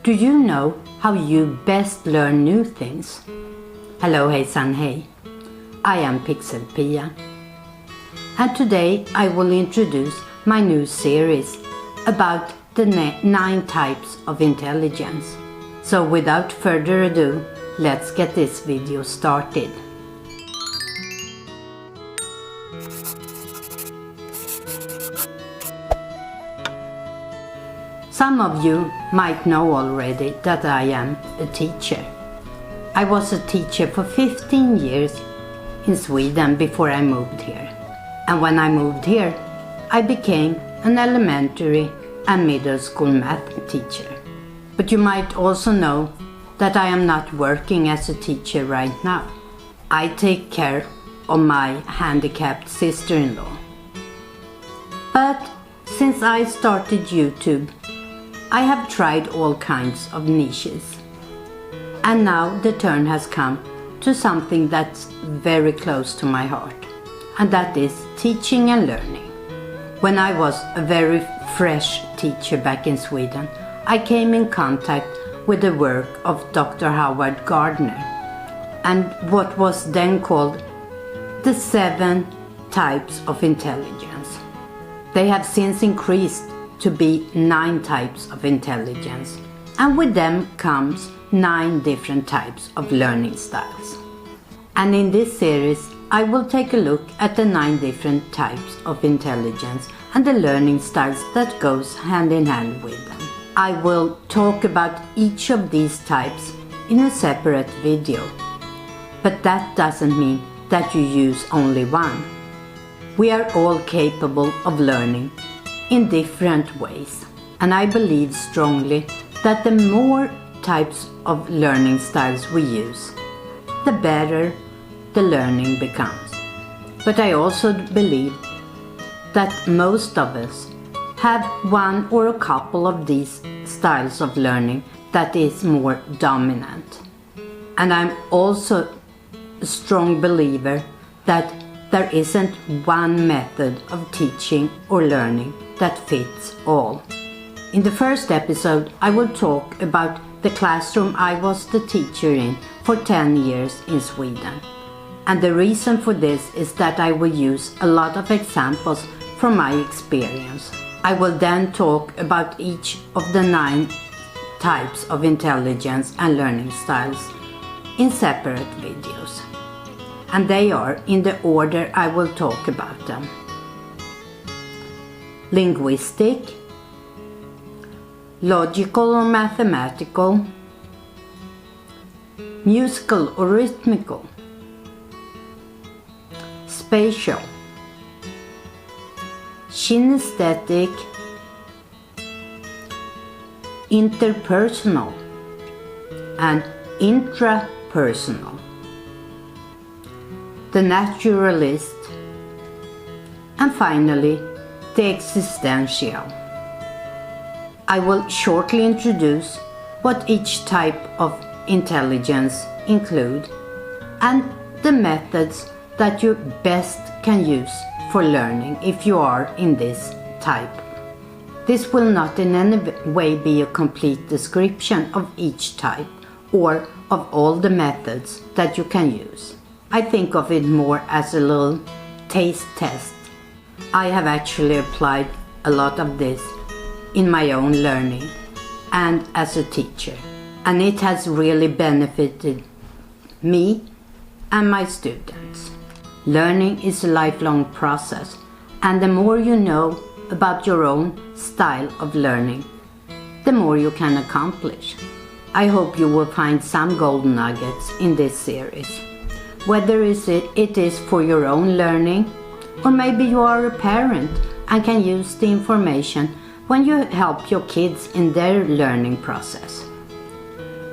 Do you know how you best learn new things? Hello, hejsan hej. I am Pixelpia. And today I will introduce my new series about the 9 types of intelligence. So without further ado, let's get this video started. Some of you might know already that I am a teacher. I was a teacher for 15 years in Sweden before I moved here. And when I moved here, I became an elementary and middle school math teacher. But you might also know that I am not working as a teacher right now. I take care of my handicapped sister-in-law. But since I started YouTube, I have tried all kinds of niches. And now the turn has come to something that's very close to my heart, and that is teaching and learning. When I was a very fresh teacher back in Sweden, I came in contact with the work of Dr. Gardner and what was then called the 7 types of intelligence. They have since increased to be 9 types of intelligence, and with them comes 9 different types of learning styles. And in this series I will take a look at the 9 different types of intelligence and the learning styles that goes hand in hand with them. I will talk about each of these types in a separate video, but that doesn't mean that you use only one. We are all capable of learning in different ways, and I believe strongly that the more types of learning styles we use, the better the learning becomes. But I also believe that most of us have one or a couple of these styles of learning that is more dominant. And I'm also a strong believer that there isn't one method of teaching or learning that fits all. In the first episode, I will talk about the classroom I was the teacher in for 10 years in Sweden. And the reason for this is that I will use a lot of examples from my experience. I will then talk about each of the 9 types of intelligence and learning styles in separate videos. And they are in the order I will talk about them: linguistic, logical or mathematical, musical or rhythmical, spatial, kinesthetic, interpersonal, and intrapersonal, the naturalist, and finally the existential. I will shortly introduce what each type of intelligence include and the methods that you best can use for learning if you are in this type. This will not in any way be a complete description of each type or of all the methods that you can use. I think of it more as a little taste test. I have actually applied a lot of this in my own learning and as a teacher, and it has really benefited me and my students. Learning is a lifelong process, and the more you know about your own style of learning, the more you can accomplish. I hope you will find some golden nuggets in this series, whether it is for your own learning, or maybe you are a parent and can use the information when you help your kids in their learning process.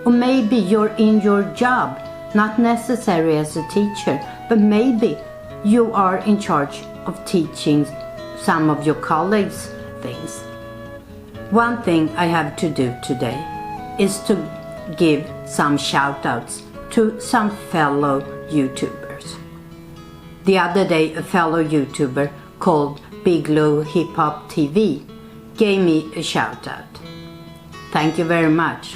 Or maybe you're in your job, not necessarily as a teacher, but maybe you are in charge of teaching some of your colleagues things. One thing I have to do today is to give some shout-outs to some fellow YouTubers. The other day, a fellow YouTuber called Big Lou Hip Hop TV gave me a shout out. Thank you very much.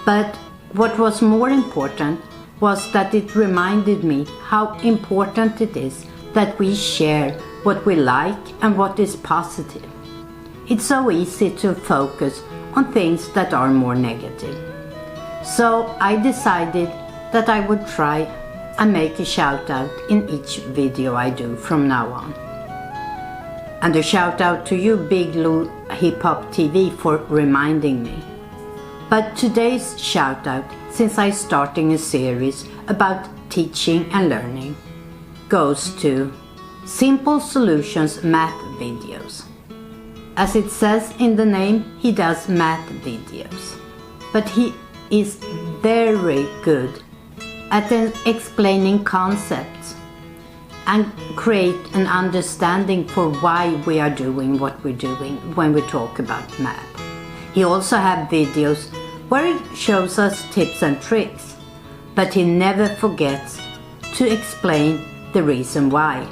But what was more important was that it reminded me how important it is that we share what we like and what is positive. It's so easy to focus on things that are more negative. So I decided that I would try and make a shout out in each video I do from now on. And a shout out to you, Big Lou Hip Hop TV, for reminding me. But today's shout out, since I'm starting a series about teaching and learning, goes to Simple Solutions Math Videos. As it says in the name, he does math videos. But he is very good at explaining concepts and create an understanding for why we are doing what we're doing when we talk about math. He also has videos where he shows us tips and tricks, but he never forgets to explain the reason why.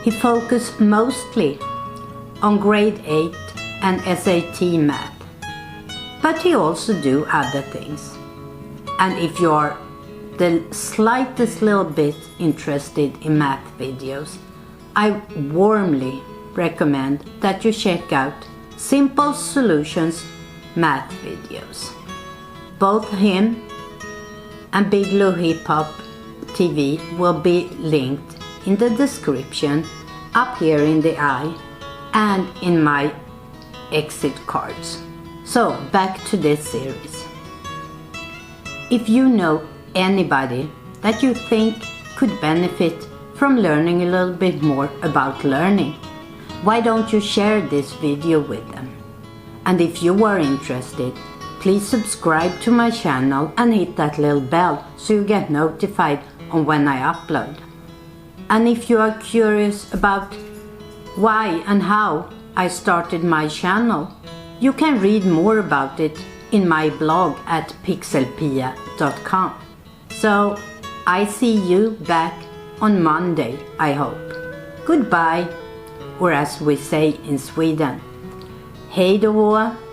He focuses mostly on grade 8 and SAT math, but he also do other things. And if you are the slightest little bit interested in math videos, I warmly recommend that you check out Simple Solutions Math Videos. Both him and Big Lou Hip Hop TV will be linked in the description, up here in the eye, and in my exit cards. So back to this series. If you know anybody that you think could benefit from learning a little bit more about learning, why don't you share this video with them? And if you are interested, please subscribe to my channel and hit that little bell so you get notified on when I upload. And if you are curious about why and how I started my channel, you can read more about it in my blog at pixelpia.com. So I see you back on Monday, I hope. Goodbye, or as we say in Sweden, hej då.